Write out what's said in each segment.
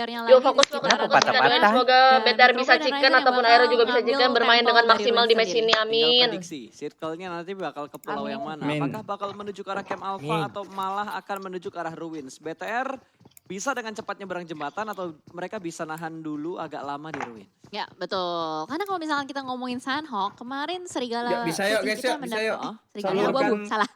Yuk fokus dan semoga BTR bisa chicken ataupun Aero juga bisa chicken bermain dengan maksimal di match ini, amin. Prediksi, circle-nya nanti bakal ke pulau yang mana? Apakah bakal menuju ke arah Camp Alpha atau malah akan menuju ke arah Ruins? BTR bisa dengan cepat nyeberang jembatan atau mereka bisa nahan dulu agak lama di Ruin? Ya betul, karena kalau misalkan kita ngomongin Sunhawk, kemarin Serigala bisa yuk guys, kita bisa yuk. Serigala abu-abu, salah.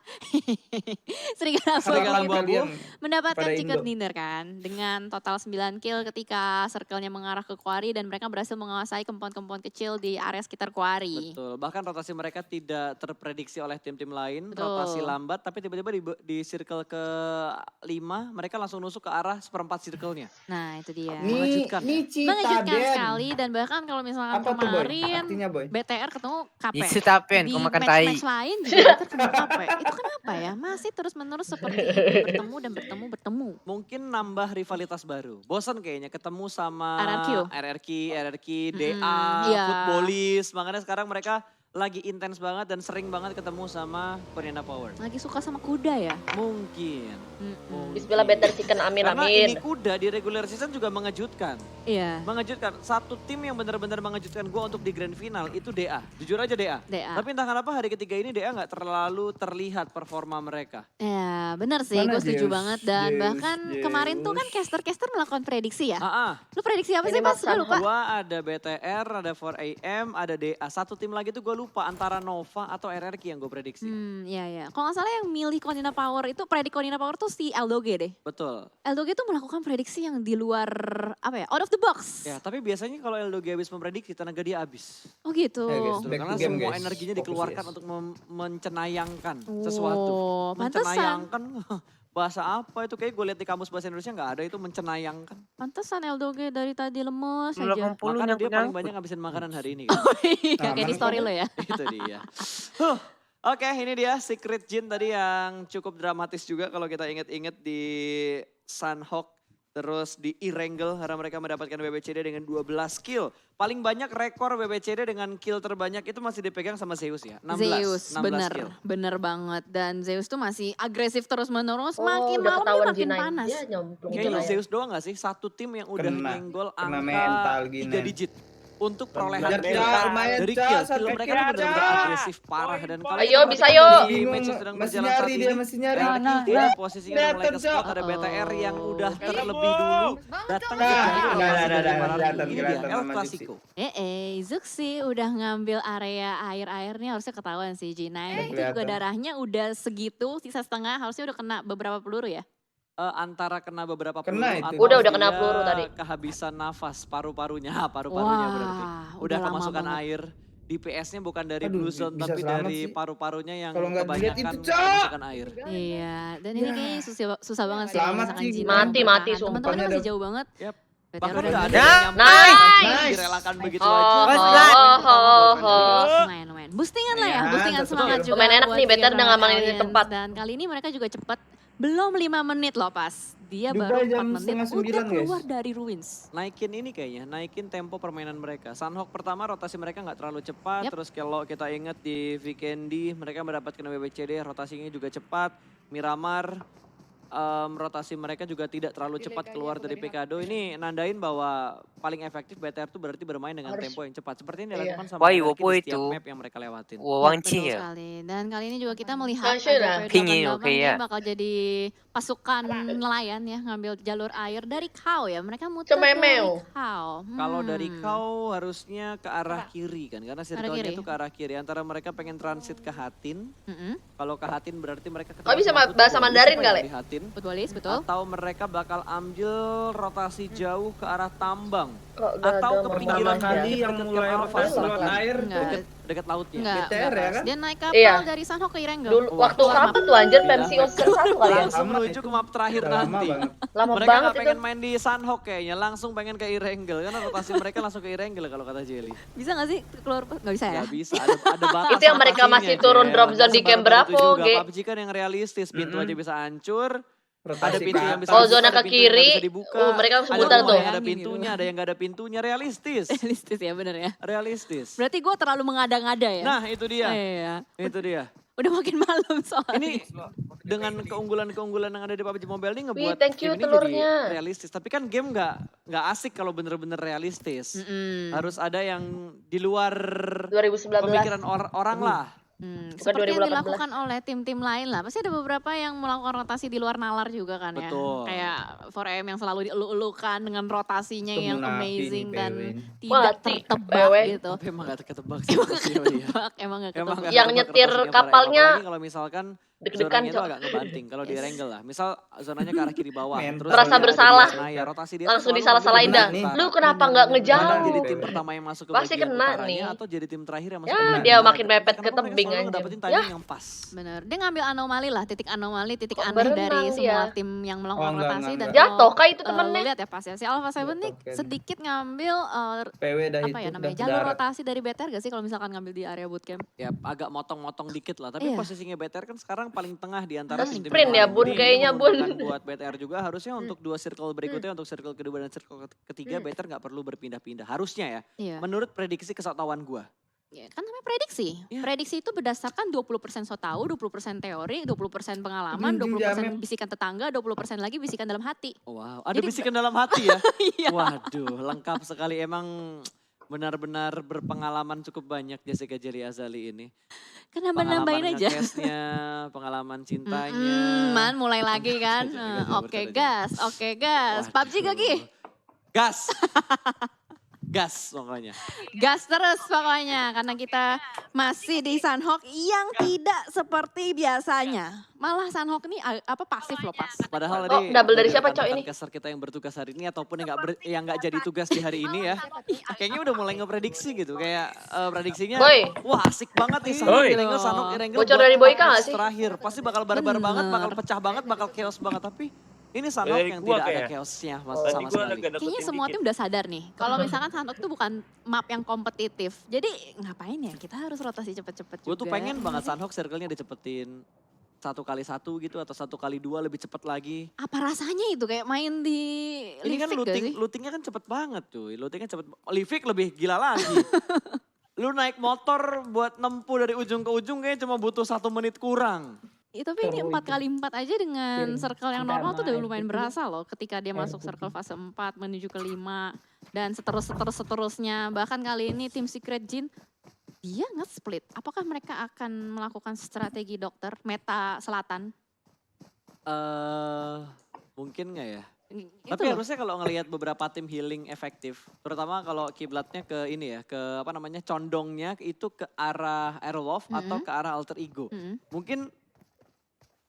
Serigala abu-abu mendapatkan chicken dinner kan, dengan total 9 kill ketika circle-nya mengarah ke quarry dan mereka berhasil menguasai compound-compound kecil di area sekitar quarry. Betul, bahkan rotasi mereka tidak terprediksi oleh tim-tim lain, Betul. rotasi lambat tapi tiba-tiba di circle ke-5 mereka langsung nusuk ke arah seperempat circle-nya. Nah itu dia. Mengejutkan. Mengejutkan sekali dan bahkan kalau misalkan Apa tuh, Boy? kemarin Artinya, Boy? BTR ketemu KP. Itu tapen, Di kau makan tai. match-match lain juga BTR ketemu KP. Itu kenapa ya? Masih terus-menerus seperti itu, bertemu dan bertemu. Mungkin nambah rivalitas baru. Bosan kayaknya ketemu sama RRQ, DA, iya. Footballis. Makanya sekarang mereka lagi intens banget dan sering banget ketemu sama Koreana Power. Lagi suka sama kuda ya? Mungkin. Bismillah BTR chicken, amin Karena amin. ini kuda di regular season juga mengejutkan. Iya. Mengejutkan. Satu tim yang benar-benar mengejutkan gue untuk di grand final itu DA. Jujur aja DA. Tapi entah kenapa hari ketiga ini DA nggak terlalu terlihat performa mereka. Ya benar sih, gue setuju banget. Dan bahkan kemarin tuh kan caster-caster melakukan prediksi ya. Lu prediksi apa sih Mas? Gue lupa. Gue ada BTR, ada 4AM, ada DA. Satu tim lagi tuh gue lupa antara Nova atau RRQ yang gue prediksi. Iya. Kalau nggak salah yang milih Konina Power itu, predik Konina Power tuh si Eldoge deh. Betul. Eldoge tuh melakukan prediksi yang di luar, apa ya, out of the box. Ya, tapi biasanya kalau Eldoge habis memprediksi, tenaga dia habis. Oh gitu. Karena semua energinya dikeluarkan untuk mencenayangkan sesuatu. Mencenayangkan, bahasa apa itu? Kayak gue lihat di kamus bahasa Indonesia nggak ada itu mencenayangkan. Pantesan Eldoge dari tadi lemes aja. Makanya dia paling banyak ngabisin makanan hari ini. Oh iya, kayak di story lo ya. Itu dia. Oke, ini dia Secret Jin tadi yang cukup dramatis juga kalau kita ingat-ingat di Sunhawk. Terus di Erangel karena mereka mendapatkan WBCD dengan 12 kill. Paling banyak rekor WBCD dengan kill terbanyak itu masih dipegang sama Zeus ya. 16 kill. Bener banget. Dan Zeus tuh masih agresif terus menerus. Makin malam makin panas. Kayaknya Zeus doang gak sih? Satu tim yang udah nyenggol angka 3 digit. Untuk perolehan kill dari kill mereka tuh benar-benar agresif parah dan kalau ayo bisa yuk di match yang sedang berjalan saat ini dia posisinya udah mulai ke spot ada BTR yang udah terlebih dulu datang ke El Clasico. Zuxi udah ngambil area air-airnya harusnya ketahuan sih G9 itu juga darahnya udah segitu sisa setengah harusnya udah kena beberapa peluru ya. Antara kena beberapa peluru itu. atau udah kena peluru tadi. Kehabisan nafas paru-parunya berarti. Udah kemasukan air. DPS-nya bukan dari Blue Zone tapi dari paru-parunya yang kebanyakan kemasukan air. Iya, dan ini kayaknya susah banget sih. Mati sumpah. Teman-teman masih jauh banget. Bahkan gak ada yang nyampe direlakan begitu aja. Lumayan. Boostingan lah ya, boostingan semangat juga. Lumayan enak nih, BTR udah ngamanin di tempat. Dan kali ini mereka juga cepat. Belum 5 menit loh pas. Dia baru 4 menit udah keluar dari Ruins. Naikin ini kayaknya, naikin tempo permainan mereka. Sunhawk pertama rotasi mereka gak terlalu cepat. Terus kalau kita ingat di Vikendi mereka mendapatkan WBCD, rotasinya juga cepat. Miramar, rotasi mereka juga tidak terlalu cepat keluar dari Pekado. Ini nandain bahwa paling efektif BTR itu berarti bermain dengan tempo yang cepat. Seperti yang dilakukan sama di setiap map yang mereka lewatin. Wangci ya. Dan kali ini juga kita melihat ada bakal jadi pasukan nelayan ya. Ngambil jalur air dari Kau ya. Mereka muter dari Kau. Kalau dari Kau harusnya ke arah kiri kan. Karena circle-nya itu ke arah kiri. Antara mereka pengen transit ke Hatin. Kalau ke Hatin berarti mereka ketemu bisa bahasa Mandarin kali? Futbolis, betul. Atau mereka bakal ambil rotasi jauh ke arah tambang. Atau ke pinggiran kali yang mulai air dekat lautnya. BTR ya kan? Dia naik kapal dari Sunhawk ke Erangel. Dulu waktu kapan tuh anjir PMCO 1 kali ya? Langsung menuju ke map terakhir nanti. Lama mereka banget gak pengen main di Sunhawk kayaknya, langsung pengen ke Erangel. Karena rotasi mereka langsung ke Erangel kalau kata Jelly. Bisa gak sih keluar? Gak bisa ya? Gak bisa, ada batas. Itu yang mereka masih turun drop zone di camp berapa? PUBG kan yang realistis, pintu aja bisa hancur. Ada pintu yang bisa zona ke kiri. Mereka langsung muter tuh. Ada pintunya, ada yang gak ada pintunya, realistis. Realistis ya bener ya. Realistis. Berarti gue terlalu mengada-ngada ya? Nah itu dia. Iya. Itu dia. Udah makin malam soalnya. Ini dengan keunggulan-keunggulan yang ada di PUBG Mobile ini ngebuat thank you game ini telurnya. jadi realistis. Tapi kan game nggak asik kalau bener-bener realistis. Harus ada yang di luar 2019. pemikiran orang lah. Seperti yang 2018. dilakukan oleh tim-tim lain lah. Pasti ada beberapa yang melakukan rotasi di luar nalar juga kan ya. Betul. Kayak 4AM yang selalu dielu-elukan dengan rotasinya yang Kemunafi amazing nih, dan PW. tidak Mati, tertebak PW. gitu. Tapi emang gak ketebak sih. Emang Emang gak nggak ketebak. Yang ketebak nyetir rotasinya kapalnya Apalagi kalau misalkan deg-degan, zonanya itu Cok. agak ngebanting. Kalau di Wrangle lah. Misal zonanya ke arah kiri bawah. Mental. Merasa dia ada di bersalah. Nah ya rotasi dia Langsung selalu disalah-salahin ngambil dah. di utara. Lu kenapa nggak Mana ngejauh? jadi tim pertama yang masuk ke Pasti bagian kena utaranya nih. atau jadi tim terakhir yang masuk Ya, ke bagian dia utara. makin mepet ke Karena mereka tebing selalu anjir. ngedapetin Ya. timing yang pas. Bener, dia ngambil anomali lah, titik anomali, titik Kok aneh berenang dari dia? semua tim yang melakukan Oh, enggak, rotasi. Dan enggak. Jatuh kah itu lu temennya? lihat ya pas ya, si Alpha Seven nih Jatuh, Ken. sedikit ngambil PW dah apa ya itu namanya, dah jalur darat. rotasi dari BTR gak sih kalau misalkan ngambil di area bootcamp? Ya agak motong-motong dikit lah. Tapi Iya. posisinya BTR kan sekarang paling tengah di antara Udah tim-tim sprint yang ya, lain. Bun, Jadi kayaknya, Bun. menguntungkan buat BTR juga harusnya untuk dua circle berikutnya, untuk circle kedua dan circle ketiga BTR nggak perlu berpindah-pindah. Harusnya ya. Iya. Menurut prediksi kesetahuan gua. Ya, kan namanya prediksi. Iya. Prediksi itu berdasarkan 20% so tahu, 20% teori, 20% pengalaman, Dinding 20% jamin. bisikan tetangga, 20% lagi bisikan dalam hati. Wow, ada Jadi- bisikan dalam hati ya. Iya. Waduh, lengkap sekali. Emang benar-benar berpengalaman cukup banyak Jessica Jerry Azali ini. Kan nambah-nambahin aja. ngecast-nya, pengalaman cintanya. Man mulai lagi kan. Bercanda, Oke bercanda. gas, oke gas. PUBG gak Ki? Gas. Gas pokoknya. Gas terus pokoknya karena kita masih di Sanhok yang tidak seperti biasanya. Malah Sanhok ini apa pasif loh pas. Padahal Oh, double dari siapa, Cok, ini? Caster kita yang bertugas hari ini ataupun yang nggak jadi tugas di hari ini ya. Kayaknya udah mulai ngeprediksi gitu. Kayak prediksinya, Boy. wah asik banget nih Sanhok Boy. Irengel, Sanhok Irengel. Bocor buat dari Boyka match nggak sih? Terakhir pasti bakal barbar banget, Bener. bakal pecah banget, bakal chaos banget. Tapi ini Sanhok Dari yang gua tidak ada kayak. chaosnya Tadi sama gua sekali. agak dapetin Kayaknya semua dikit. tim udah sadar nih. Kalau misalkan Sanhok itu bukan map yang kompetitif. Jadi ngapain ya kita harus rotasi cepet-cepet juga. Gue tuh pengen banget Sanhok circle-nya dicepetin 1x1 gitu atau 1x2 lebih cepet lagi. Apa rasanya itu kayak main di Ini kan Livik gak sih? lootingnya kan cepet banget cuy. Lootingnya cepet. Livik lebih gila lagi. Lu naik motor buat nempuh dari ujung ke ujung kayaknya cuma butuh 1 menit kurang. Ya, tapi ini 4x4 aja dengan Kirim. circle yang Tidak normal tuh udah main lumayan gitu. berasa loh ketika dia masuk circle fase 4 menuju ke 5 dan seterusnya. Bahkan kali ini tim Secret Jin dia nge-split. Apakah mereka akan melakukan strategi dokter meta selatan? Mungkin nggak ya? Itu Tapi loh. harusnya kalau ngelihat beberapa tim healing efektif, terutama kalau kiblatnya ke ini ya, ke apa namanya condongnya itu ke arah Aerolove atau ke arah Alter Ego. Mm.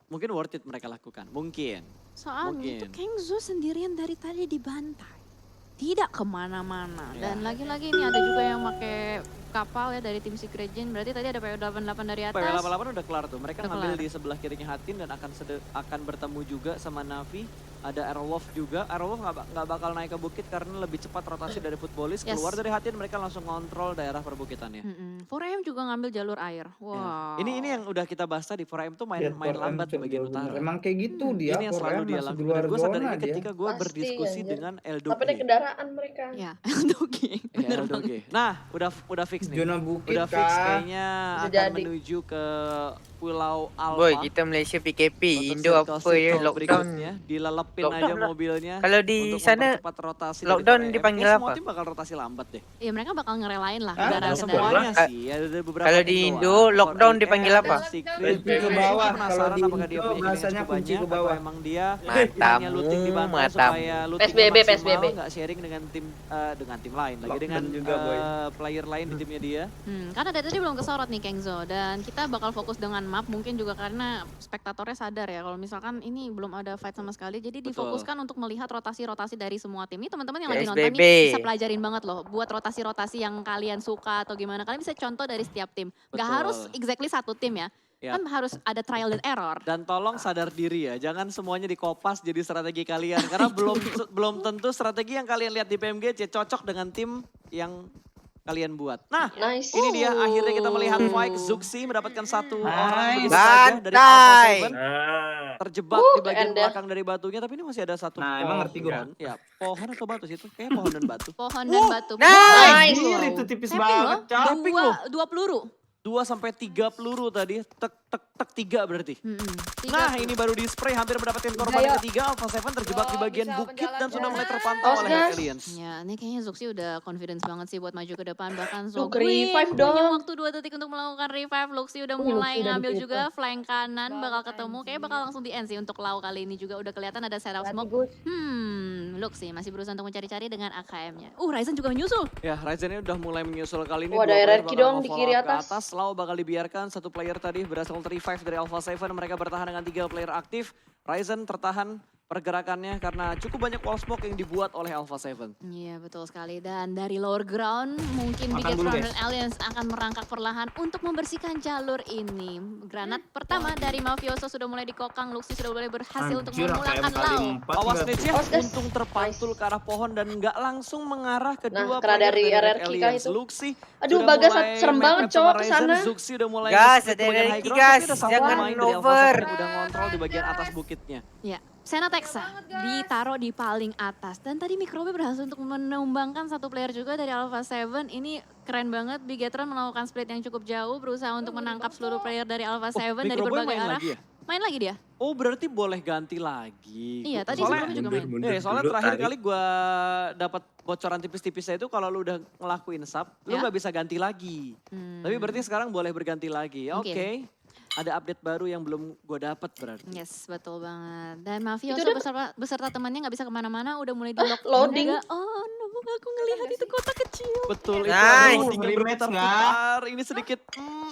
Mungkin worth it mereka lakukan, mungkin. Soalnya itu Mungkin. Kengzo sendirian dari tadi dibantai. Tidak kemana-mana. Ya. Dan lagi-lagi ini ada juga yang pakai kapal ya dari tim Secret Jin. Berarti tadi ada PW88 dari atas. PW88 udah kelar tuh. Mereka Udah ngambil kelar. di sebelah kirinya Hatin dan akan bertemu juga sama Navi. Ada Aerolove juga. Aerolove nggak bakal naik ke bukit karena lebih cepat rotasi dari Footballis. Yes. Keluar dari Hatin mereka langsung ngontrol daerah perbukitannya. 4AM juga ngambil jalur air. Ya. Wow. Ini yang udah kita bahas tadi. 4AM tuh main Lihat 4M lambat di coba bagian bener. utara. Emang kayak gitu dia. Ini yang selalu 4M dia masih di lakukan. luar Dan gue sadar zona ini dia. ketika gue Pasti, berdiskusi anjir. dengan Tapi naik Eldoge. kendaraan mereka. Ya, Dogi. Ya, Eldoge. Nah, udah fix nih. Zona bukit Udah fix kah? kayaknya Bisa akan jadi. menuju ke Pulau Alpha. Boy, kita Malaysia PKP, Indo apa ya, lockdown. Berikutnya, dilelepin aja Lockdown lah. mobilnya. Kalau di untuk sana, mempercepat rotasi dari lockdown 4AM. dipanggil Kayaknya semua apa? tim bakal rotasi lambat deh. Ya mereka bakal ngerelain lah Hah? Nggak kendaraan-kendaraan. semuanya kendaraan. sih, ada beberapa Kalau tim di doang. Indo, lockdown 4AM, dipanggil apa? Secret. Kunci ke bawah. Gua penasaran Kalau di apakah dia Indo punya bahasanya cukup kunci ke banyak bawah. atau emang dia Matamu, hanya looting di bantal matamu. supaya lootingnya PSBB, maksimal, PSBB. nggak sharing dengan tim lain lagi Lockdown dengan juga, Boy. player lain di timnya dia. Karena dari tadi belum kesorot nih Kengzo dan kita bakal fokus dengan map mungkin juga karena spektatornya sadar ya kalau misalkan ini belum ada fight sama sekali jadi Betul. difokuskan untuk melihat rotasi-rotasi dari semua tim. Ini teman-teman yang lagi nonton PSBB. nih bisa pelajarin banget loh buat rotasi-rotasi yang kalian suka atau gimana. Kalian bisa contoh dari setiap tim. Gak Betul. harus exactly satu tim ya. Ya. Kan harus ada trial dan error. Dan tolong sadar diri ya, jangan semuanya dikopas jadi strategi kalian karena belum tentu strategi yang kalian lihat di PMGC cocok dengan tim yang kalian buat. Nah, Nice. ini dia akhirnya kita melihat Mike Zuxi mendapatkan satu orang Nice. begitu saja dari Alpha Bantai. Seven. Nah, Terjebak di bagian Ender. belakang dari batunya tapi ini masih ada satu Nah, pohon. emang ngerti gua. Ya, pohon atau batu sih itu? Kayaknya pohon dan batu. Pohon dan batu. nice. Anjir, itu tipis Tapping banget, loh. Cok. Tapping loh. Dua peluru. 2-3 peluru tadi, tek 3 berarti. Tiga Nah tuh. ini baru di spray hampir mendapatkan korban yang ketiga. Alpha 7 terjebak di bagian bukit dan sudah mulai terpantau Awas, oleh guys. aliens. Ya, ini kayaknya Zuxi udah confidence banget sih buat maju ke depan. Bahkan Tuh, ke Sogreen revive punya dong. waktu 2 detik untuk melakukan revive. Luxi udah Luxi mulai udah ngambil dipilih. juga flank kanan bakal ketemu. Kayak bakal langsung di end sih untuk Lau kali ini juga udah kelihatan ada setup smoke. Luxi masih berusaha untuk mencari-cari dengan AKM-nya. Ryzen juga menyusul. Ya, Ryzen ini udah mulai menyusul kali ini. Wah, ada dua player RRQ bakal dong di nge-follow kiri up ke atas. Lau bakal dibiarkan. Satu player tadi berhasil revive dari Alpha 7. Mereka bertahan dengan 3 player aktif. Ryzen tertahan pergerakannya karena cukup banyak wall smoke yang dibuat oleh Alpha 7. Iya betul sekali, dan dari lower ground mungkin Makan Bigetron dulu, dan Aliens akan merangkak perlahan untuk membersihkan jalur ini. Granat pertama dari Mafioso sudah mulai dikokang, Luxi sudah mulai berhasil untuk Anjir, memulangkan AKM kali Lau. 4 Awas nggak Nietzsche, Awas, guys. untung terpantul ke arah pohon dan nggak langsung mengarah ke Nah, dua kena player dari Red RRQ kah Aliens. itu? Luxi Aduh, sudah Bagas mulai serem map banget, up sama cowok, Ryzen. kesana. Zuxi udah mulai Gas, nge-split ada di bagian high RRQ, ground, gas. tapi ada satu Jangan pemain dari Alpha over. 7 yang udah ngontrol di bagian atas bukitnya. Ya, Sena Texa ditaruh di paling atas. Dan tadi Microbe berhasil untuk menumbangkan satu player juga dari Alpha 7. Ini keren banget, Bigetron melakukan split yang cukup jauh, berusaha untuk menangkap seluruh player dari Alpha 7 dari Microboy berbagai main arah. lagi ya? Main lagi dia? Oh berarti boleh ganti lagi. Iya, tadi Soalnya- sebelumnya juga main. Soalnya dulu, terakhir tarik. kali gue dapat bocoran tipis-tipisnya itu kalau lu udah ngelakuin sub, lu Ya? nggak bisa ganti lagi. Tapi berarti sekarang boleh berganti lagi. Mungkin. Oke. Ada update baru yang belum gue dapat berarti. Yes, betul banget. Dan Mafioso Itu udah- beserta temannya nggak bisa kemana-mana, udah mulai di-lock loading. juga. Oh no, aku ngelihat itu kota kecil. Betul itu. Nice. Aduh, tinggal Rematch berputar-putar. Ini sedikit,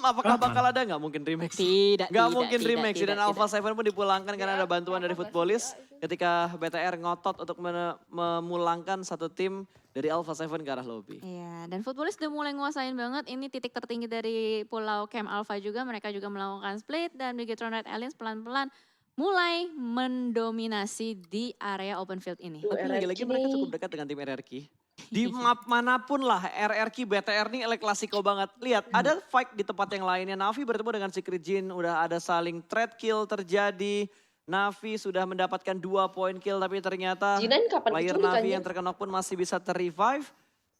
apakah Kapan? bakal ada nggak mungkin remix? Tidak, Nggak tidak, mungkin tidak, remix. tidak, Dan tidak. Alpha 7 pun dipulangkan karena ada bantuan dari Footballis. Ketika BTR ngotot untuk memulangkan satu tim dari Alpha 7 ke arah lobby. Iya, dan Footballis udah mulai nguasain banget. Ini titik tertinggi dari Pulau Camp Alpha juga. Mereka juga melakukan split dan Bigetron Red Aliens pelan-pelan mulai mendominasi di area open field ini. Tuh, Tapi lagi-lagi RRQ mereka nih. cukup dekat dengan tim RRQ. Di map manapun lah RRQ BTR nih El Clasico banget. Lihat ada fight di tempat yang lainnya. Navi bertemu dengan Secret Jin. Udah ada saling trade kill terjadi. Navi sudah mendapatkan 2 poin kill tapi ternyata Jinan kapan player keculik, Navi anjing? yang terkenok pun masih bisa ter-revive.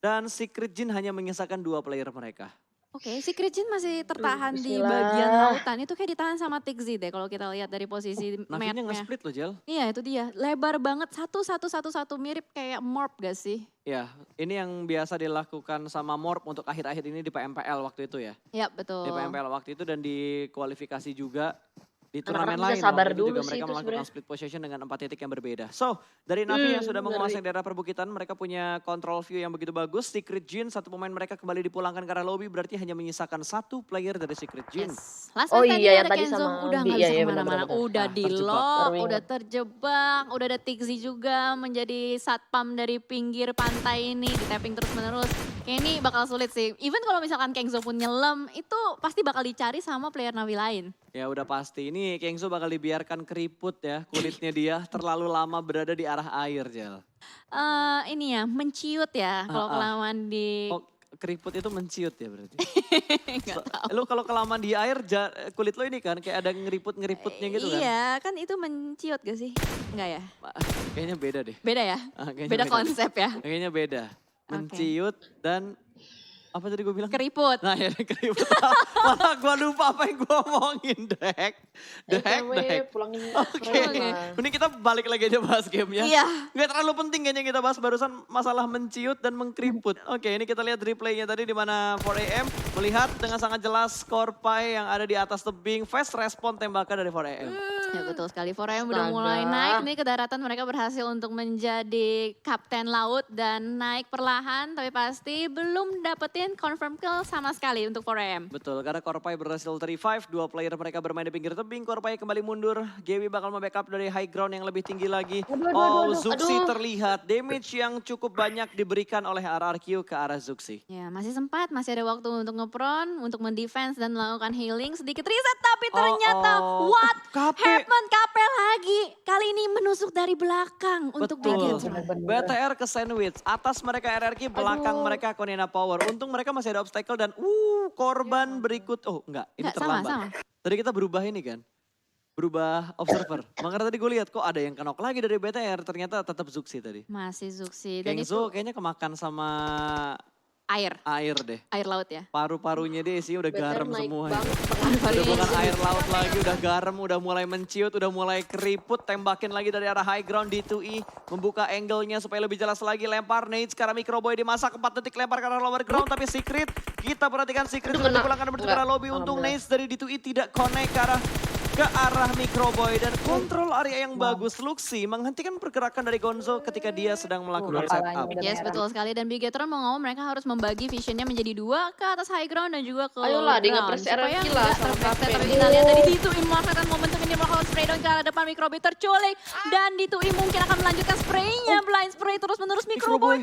Dan Secret Jin hanya menyisakan 2 player mereka. Oke, si Jin masih tertahan di Bismillah. bagian lautan. Itu kayak ditahan sama Tixi deh kalau kita lihat dari posisi Navinya mapnya. nge-split loh Jel. Iya itu dia, lebar banget satu mirip kayak Morp gak sih? Ya, ini yang biasa dilakukan sama Morp untuk akhir-akhir ini di PMPL waktu itu ya. Ya betul. Di PMPL waktu itu dan di kualifikasi juga di turnamen Anak-anak lain. bisa sabar waktu itu dulu juga sih mereka itu melakukan sebenarnya. split position dengan 4 titik yang berbeda. So, dari Navi yang sudah ngeri. menguasai daerah perbukitan, mereka punya control view yang begitu bagus. Secret Jin, satu pemain mereka kembali dipulangkan ke arah lobby, berarti hanya menyisakan 1 player dari Secret Jin. Yes. Last Oh night tadi iya, yang ada tadi Kenzo sama udah Bi. gak Iya, bisa iya, kemana-mana. benar-benar. Udah Nah, di terjebak. lock, Baru udah ingat. terjebak, udah ada Tixi juga menjadi satpam dari pinggir pantai ini, di tapping terus menerus. Kayak ini bakal sulit sih. Even kalau misalkan Kenzo pun nyelam, itu pasti bakal dicari sama player Navi lain. Ya udah pasti, ini Kengzo bakal dibiarkan keriput ya, kulitnya dia terlalu lama berada di arah air Jel. Ini ya, menciut ya kalau kelamaan di... Oh, keriput itu menciut ya berarti. Nggak tahu. Lu kalau kelamaan di air, kulit lo ini kan kayak ada ngeriput-ngeriputnya gitu kan. Iya, kan itu menciut gak sih? Enggak ya? Kayaknya beda deh. Beda ya? Kayaknya Beda konsep ya? Kayaknya beda. Menciut dan apa tadi gue bilang? Keriput. Nah ya keriput. Malah gue lupa apa yang gue omongin, Dek. Dek. Pulangin. Oke, ini kita balik lagi aja bahas gamenya. Iya. Nggak terlalu penting kayaknya kita bahas barusan masalah menciut dan mengkeriput. Oke, ini kita lihat replaynya tadi di mana 4AM melihat dengan sangat jelas Korpai yang ada di atas tebing. Fast respon tembakan dari 4AM. Ya betul sekali, Forem udah Astaga. mulai naik nih ke daratan, mereka berhasil untuk menjadi kapten laut dan naik perlahan, tapi pasti belum dapetin confirm kill sama sekali untuk Forem. Betul, karena Korpai berhasil ter-revive, 2 player mereka bermain di pinggir tebing, Korpai kembali mundur, Gewi bakal membackup dari high ground yang lebih tinggi lagi. Zuxi terlihat, damage yang cukup banyak diberikan oleh RRQ ke arah Zuxi. Ya masih sempat, masih ada waktu untuk ngepron, untuk mendefense dan melakukan healing, sedikit reset, tapi ternyata what happened, KP lagi. Kali ini menusuk dari belakang untuk Betul, Bigetron. BTR ke sandwich, atas mereka RRQ, belakang mereka Konena Power. Untung mereka masih ada obstacle dan korban berikut, oh enggak, ini Enggak, terlambat. sama. Tadi kita berubah ini kan, berubah observer. Makanya tadi gue lihat kok ada yang kenok lagi dari BTR, ternyata tetap Zuxi tadi. Masih Zuxi. Dan Kengzo itu kayaknya kemakan sama Air deh. Air laut ya. Paru-parunya deh isinya udah BTR garam naik semua. banget. Udah bukan air laut lagi, udah garam, udah mulai menciut, udah mulai keriput. Tembakin lagi dari arah high ground D2E. Membuka angle-nya supaya lebih jelas lagi. Lempar nades karena Microboy dimasak 4 detik lempar ke arah lower ground. Tapi Secret, kita perhatikan Secret sudah dipulangkan menuju ke arah lobby. Untung nades dari D2E tidak connect ke arah Microboy. Dan kontrol area yang bagus. Luxi menghentikan pergerakan dari Gonzo ketika dia sedang melakukan setup. Yes, betul sekali. Dan Bigetron mau ngomong mereka harus membagi visionnya menjadi 2 ke atas high ground dan juga ke Ayolah, di ground. nge-press Supaya RRQ lah nggak sama terpleset. Kapen. Tapi kita lihat dari D2E memanfaatkan momentum ini melakukan spray down ke arah depan. Microboy terculik. Dan D2E mungkin akan melanjutkan spraynya. Blind spray terus-menerus Microboy.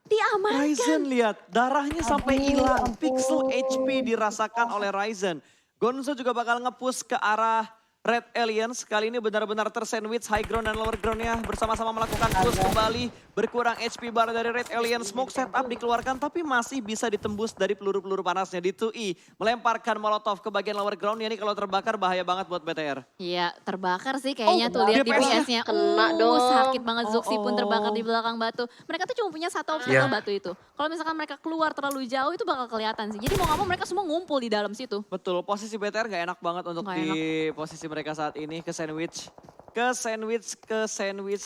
Diamankan. Ryzen lihat, darahnya sampai hilang. Pixel HP dirasakan oleh Ryzen. Gonzo juga bakal nge-push ke arah Red Aliens. Kali ini benar-benar tersandwich high ground dan lower groundnya. Bersama-sama melakukan push kembali. Berkurang HP bar dari Red Aliens. Smoke setup dikeluarkan tapi masih bisa ditembus dari peluru-peluru panasnya. D2E melemparkan molotov ke bagian lower ground. Ini kalau terbakar bahaya banget buat BTR. Iya, terbakar sih kayaknya tuh lihat DPS-nya. Kena dong. Sakit banget, Zuxi pun terbakar di belakang batu. Mereka tuh cuma punya satu obstacle batu itu. Kalau misalkan mereka keluar terlalu jauh itu bakal kelihatan sih. Jadi mau nggak mau mereka semua ngumpul di dalam situ. Betul, posisi BTR gak enak banget untuk Nggak di posisi mereka saat ini. Ke sandwich,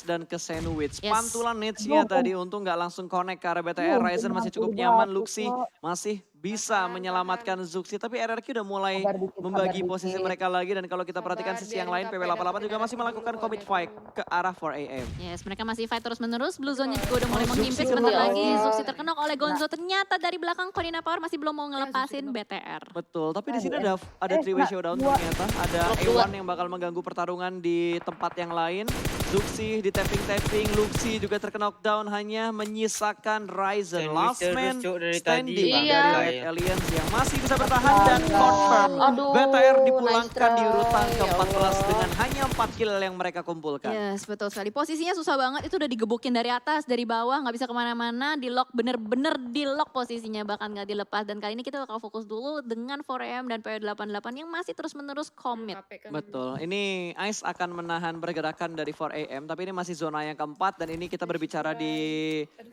dan ke sandwich. Yes. Pantulan nades-nya tadi untung gak langsung connect ke arah BTR. Ryzen masih cukup nyaman, Luxi masih bisa menyelamatkan Zuxi. Tapi RRQ udah mulai membagi posisi mereka lagi. Dan kalau kita perhatikan sisi yang lain, PW88 juga masih melakukan commit fight ke arah 4AM. Yes, mereka masih fight terus menerus. Blue zone-nya juga udah mulai menghimpit sebentar lagi. Zuxi terkenok oleh Gonzo. Ternyata dari belakang Konina Power masih belum mau ngelepasin BTR. Betul, tapi di sini ada three-way showdown ternyata. Ada A1 yang bakal mengganggu pertarungan di tempat yang lain. Zuxi di tapping, Luxi juga terknockdown, hanya menyisakan Ryzen. Last man standing dari Red Aliens yang masih bisa bertahan dan confirm. BTR dipulangkan di urutan ke-14 dengan hanya 4 kill yang mereka kumpulkan. Yes, betul sekali. Posisinya susah banget, itu udah digebukin dari atas, dari bawah, nggak bisa kemana-mana, di lock, bener-bener di lock posisinya, bahkan nggak dilepas. Dan kali ini kita bakal fokus dulu dengan 4AM dan PW88 yang masih terus-menerus commit. Betul, ini Ice akan menahan pergerakan dari 4AM, tapi ini masih zona yang keempat dan ini kita berbicara di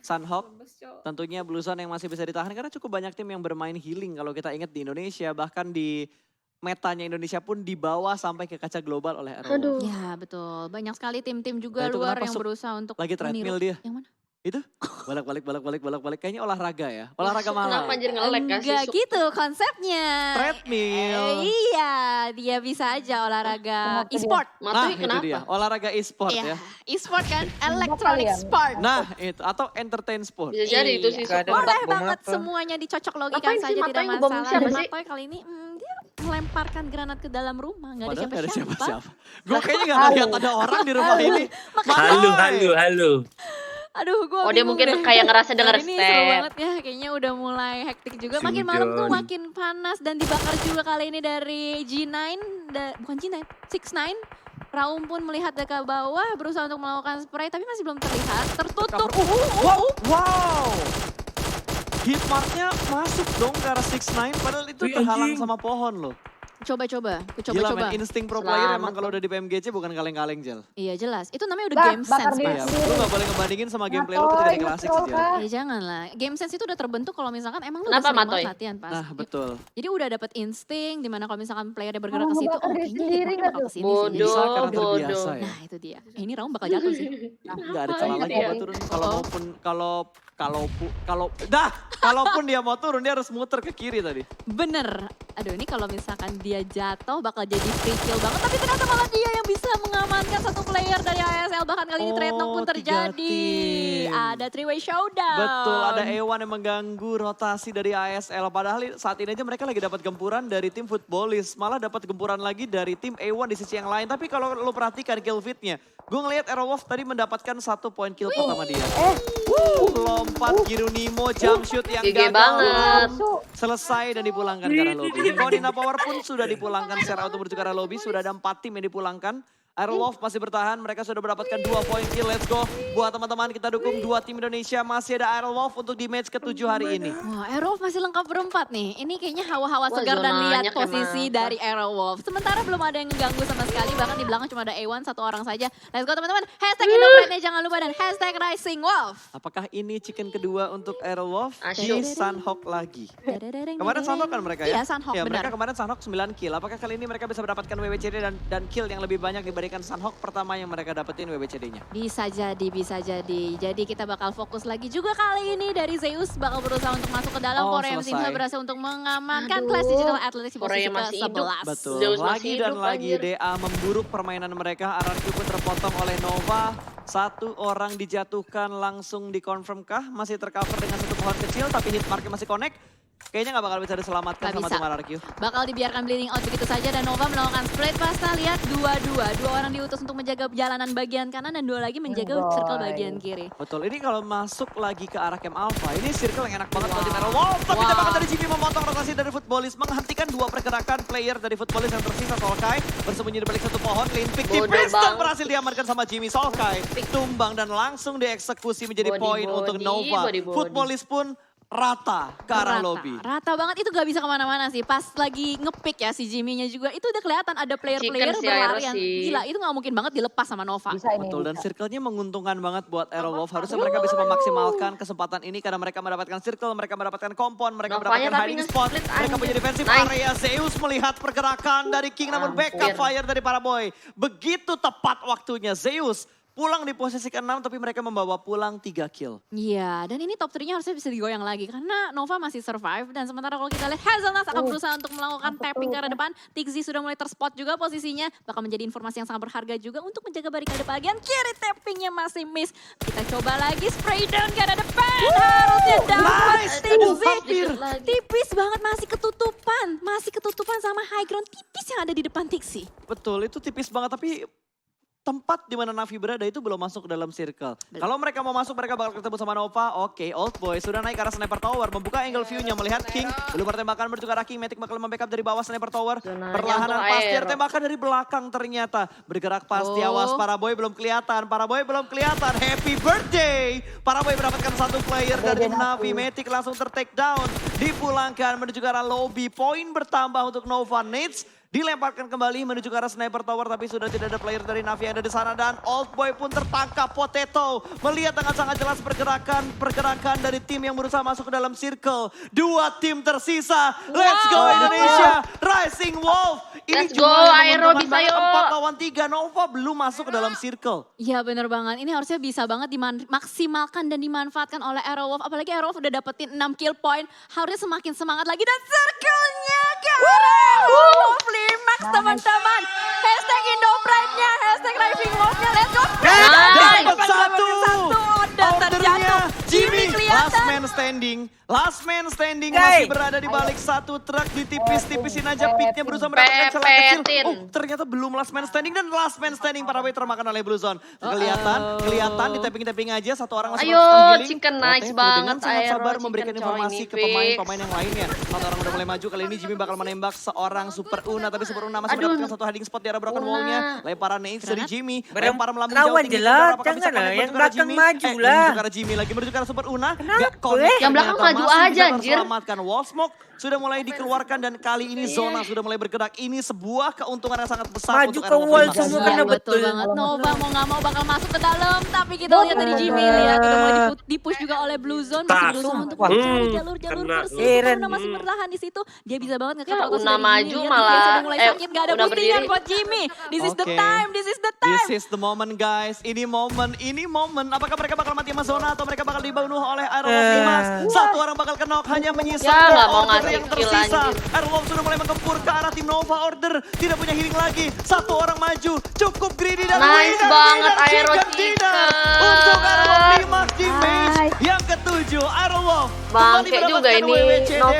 Sunhawk. Tentunya Blue Zone yang masih bisa ditahan karena cukup banyak tim yang bermain healing kalau kita ingat di Indonesia, bahkan di metanya Indonesia pun dibawa sampai ke kaca global oleh Aerowolf. Ya betul, banyak sekali tim-tim juga Nah, itu luar kenapa yang berusaha untuk lagi treadmill meniru. dia. Yang mana? Itu bolak-balik kayaknya olahraga ya, olahraga mahal. Kenapa anjir nge-lag kan Enggak gitu konsepnya. Treadmill. Iya, dia bisa aja olahraga e-sport. Nah Matui itu kenapa? dia, olahraga e-sport Iya, ya. e-sport kan, electronic sport. Nah itu, atau entertain sport. Bisa jadi itu sih. Gak ada Boleh bom banget apa. semuanya dicocok logikan Ngapain sih saja Matoy tidak ngebom masalah. siapa Dan sih? Matoy kali ini dia melemparkan granat ke dalam rumah, nggak ada Padahal nggak ada siapa-siapa. siapa-siapa. Gue kayaknya gak ngeliat ada orang di rumah ini. Halo. Aduh, gue Oh dia mungkin kayak ngerasa denger Ini seru step. banget ya, kayaknya udah mulai hektik juga. Makin malam tuh makin panas dan dibakar juga kali ini dari G9, bukan G9, 6ix9ine. Raum pun melihat ke bawah, berusaha untuk melakukan spray, tapi masih belum terlihat. Tertutup. Wow. Hitmarknya masuk dong ke arah 6ix9ine, padahal itu terhalang sama pohon loh. Coba-coba, Gila coba. men, insting pro player emang Selamat kalau udah di PMGC bukan kaleng-kaleng, Jel. Iya jelas, itu namanya udah game sense, Iya, Mas. lu gak boleh ngebandingin sama gameplay lu ketika di klasik sih, Jel. Ya jangan lah, game sense itu udah terbentuk kalau misalkan emang lu udah Kenapa, sering banget Matoy? latihan pas. Nah betul. Jadi udah dapet insting dimana kalau misalkan playernya bergerak ke situ, oh kayaknya hitmarknya bakal kesini sih. Bodoh, Bisa karena bodoh. terbiasa ya. Nah itu dia, ini Raum bakal jatuh sih. Gak ada celah lagi Iya. buat turun. Kalaupun dia mau turun dia harus muter ke kiri tadi. Bener, aduh ini kalau misalkan dia jatuh bakal jadi free kill banget. Tapi ternyata malah dia yang bisa mengamankan satu player dari ASL. Bahkan kali ini trade knock pun 3 terjadi. tim. Ada three-way showdown. Betul, ada A1 yang mengganggu rotasi dari ASL. Padahal saat ini aja mereka lagi dapat gempuran dari tim Footballist. Malah dapat gempuran lagi dari tim A1 di sisi yang lain. Tapi kalau lo perhatikan kill feed-nya, gue ngelihat Aerowolf tadi mendapatkan 1 poin kill pertama dia. Lompat Kirunimo jump shoot yang GG gagal. banget. Selesai dan dipulangkan ke arah lobby. Konina Power pun sudah dipulangkan secara auto menuju ke arah lobby. Sudah ada 4 tim yang dipulangkan. Aerowolf masih bertahan, mereka sudah mendapatkan 2 poin kill, let's go. Buat teman-teman kita dukung 2 tim Indonesia, masih ada Aerowolf untuk di match ke-7 hari ini. Wah, Aerowolf masih lengkap berempat nih. Ini kayaknya hawa-hawa Wah, segar dan lihat zonanya posisi emang. dari Aerowolf. Sementara belum ada yang ngeganggu sama sekali, bahkan di belakang cuma ada A1 satu orang saja. Let's go teman-teman, hashtag Indopride-nya jangan lupa dan hashtag Rising Wolf. Apakah ini chicken kedua untuk Aerowolf? Asyik. Ini Sunhawk lagi. Kemarin Sunhawk kan mereka ya? Iya, Sunhawk, Ya, benar. mereka kemarin Sunhawk 9 kill. Apakah kali ini mereka bisa mendapatkan WWCD dan kill yang lebih banyak dibandingkan Sunhawk pertama yang mereka dapetin WWCD-nya? Bisa jadi, bisa jadi. Jadi kita bakal fokus lagi juga kali ini dari Zeus bakal berusaha untuk masuk ke dalam. Oh, Korea selesai. bisa berhasil untuk mengamankan Aduh, Clash Digital Athletics di Korea posisi masih hidup. ke-11. Betul, Zeus masih lagi dan hidup, lagi anjir. DA memburuk permainan mereka. RRQ pun terpotong oleh Nova. 1 orang dijatuhkan langsung dikonfirm kah? Masih tercover dengan 1 pohon kecil tapi hitmarknya masih connect. Kayaknya nggak bakal bisa diselamatkan Nggak sama bisa. tim RRQ. Bakal dibiarkan bleeding out begitu saja dan Nova melakukan split pasta. Lihat 2-2. 2 orang diutus untuk menjaga jalanan bagian kanan dan 2 lagi menjaga circle bagian kiri. Betul, ini kalau masuk lagi ke arah camp Alpha, ini circle yang enak banget buat tim Aerowolf. Tapi Wow. tembakan dari Jimmy memotong rotasi dari Footballis, menghentikan 2 pergerakan player dari Footballis yang tersisa. Solkai bersembunyi di balik 1 pohon, clean pick di Bodoh Princeton banget. berhasil diamankan sama Jimmy. Solkai tumbang dan langsung dieksekusi menjadi Body, poin untuk body, Nova. body, body. Footballis pun rata ke arah lobby. Rata banget, itu gak bisa kemana-mana sih. Pas lagi ngepick ya si Jimmy-nya juga, itu udah kelihatan ada player-player Chicken si Aero berlarian. sih. Gila, itu gak mungkin banget dilepas sama Nova. Bisa ini. Betul, dan bisa. circle-nya menguntungkan banget buat Aerowolf. Harusnya mereka bisa memaksimalkan kesempatan ini karena mereka mendapatkan circle, mereka mendapatkan kompon, mereka Novanya mendapatkan tapi hiding nge-split, spot, mereka anjir. punya defensive Nice. area. Zeus melihat pergerakan dari King namun backup Hampir. fire dari para boy. Begitu tepat waktunya Zeus pulang di posisi ke-6 tapi mereka membawa pulang 3 kill. Iya, dan ini top 3-nya harusnya bisa digoyang lagi karena Nova masih survive dan sementara kalau kita lihat Hazelnuts akan berusaha untuk melakukan tapping ke arah depan. Tixi sudah mulai terspot juga posisinya, bakal menjadi informasi yang sangat berharga juga untuk menjaga barikade bagian kiri. Tappingnya masih miss. Kita coba lagi spray down ke arah depan. Harusnya dapat Nice. Tixi. Hampir. Tipis banget, masih ketutupan sama high ground tipis yang ada di depan Tixi. Betul, itu tipis banget tapi tempat di mana Navi berada itu belum masuk ke dalam circle. Kalau mereka mau masuk, mereka bakal ketemu sama Nova. Oke, Old Boy sudah naik ke arah Sniper Tower, membuka angle view-nya, melihat King. Belum bertembakan menuju ke arah King, Matic bakal membackup dari bawah Sniper Tower. Zonanya Perlahanan untuk pasti Aero. ada tembakan dari belakang ternyata. Bergerak pasti, awas para boy belum kelihatan. Happy birthday! Para boy mendapatkan 1 player dari tim Navi. Matic langsung ter-take down. Dipulangkan menuju ke arah lobby. Poin bertambah untuk Nova Nades. Dilemparkan kembali menuju ke arah Sniper Tower tapi sudah tidak ada player dari Navi yang ada di sana dan Old Boy pun tertangkap. Potato melihat dengan sangat jelas pergerakan dari tim yang berusaha masuk ke dalam circle. 2 tim tersisa. Let's go Indonesia. Rising Wolf. Ini Let's go, jumlah yang Aero menguntungkan bisa banget. yuk. 4 lawan 3. Nova belum masuk ke dalam circle. Iya bener banget, ini harusnya bisa banget dimaksimalkan dan dimanfaatkan oleh Aerowolf. Apalagi Aerowolf udah dapetin 6 kill point, harusnya semakin semangat lagi. Dan circle-nya ke arah Wolf Limax teman-teman. Hashtag Indopride-nya, hashtag Rising Wolf-nya, let's go. Nice. Dapat 1. Dan terjatuh, Jimmy kelihatan. Last man standing Hey. masih berada di balik 1 truk, ditipis-tipisin aja picknya berusaha mendapatkan celah kecil. Pepetin. Oh, ternyata belum last man standing dan last man standing para way termakan oleh Blue Zone. Kelihatan di tapping aja 1 orang masih Ayo, melakukan healing. chicken nice Potato banget, dengan sangat Aero, sabar chicken memberikan coy, informasi ini ke fix. pemain-pemain yang lainnya. 1 orang udah mulai maju, kali ini Jimmy bakal menembak seorang Super Una tapi Super Una masih Aduh. mendapatkan 1 hiding spot di arah broken Una. wall-nya. Lemparan nades dari Jimmy, Barang lemparan melambung lawan jauh tinggi. jelas, Apakah bisa jangan lah, connect yang menuju ke arah belakang Jimmy? maju lah. Menuju ke arah Jimmy lagi, menuju ke arah Super Una. Nggak connect Yang belakang ternyata, maju masih aja, bisa anjir. terselamatkan. Wall smoke sudah mulai dikeluarkan dan kali ini zona sudah mulai bergerak. Ini sebuah keuntungan yang sangat besar Maju untuk ke Aerowolf wall Limax. semua Iya, kena betul betul. banget. Nova mau gak mau bakal masuk ke dalam. Tapi kita lihat dari Jimmy, lihat udah mulai dipush juga oleh Blue Zone. Masih Tak. berusaha untuk Wah. mencari jalur-jalur Kena. bersih. Heran. Una masih bertahan di situ. Dia bisa banget ngecek Ya, rotasi Una dari maju Jimmy. Lihat, malah, dia sudah mulai sakit. Gak ada Una buktinya berdiri. buat Jimmy. This is the Oke. time, this is the time. This is the moment guys, ini momen. Apakah mereka bakal mati sama zona atau mereka bakal dibunuh oleh Aerowolf Limax? 1 orang bakal kenok, hanya menyisa Ya, nggak mau order ngasih yang kill, tersisa. anjir. Aerowolf sudah mulai menggempur ke arah tim Nova Order, tidak punya healing lagi. 1 orang maju, cukup greedy dan Nice banget, Aero chicken dinner untuk Aerowolf Limax di match yang ke-7. Aerowolf kembali Bangke juga mendapatkan ini WWCD. Nova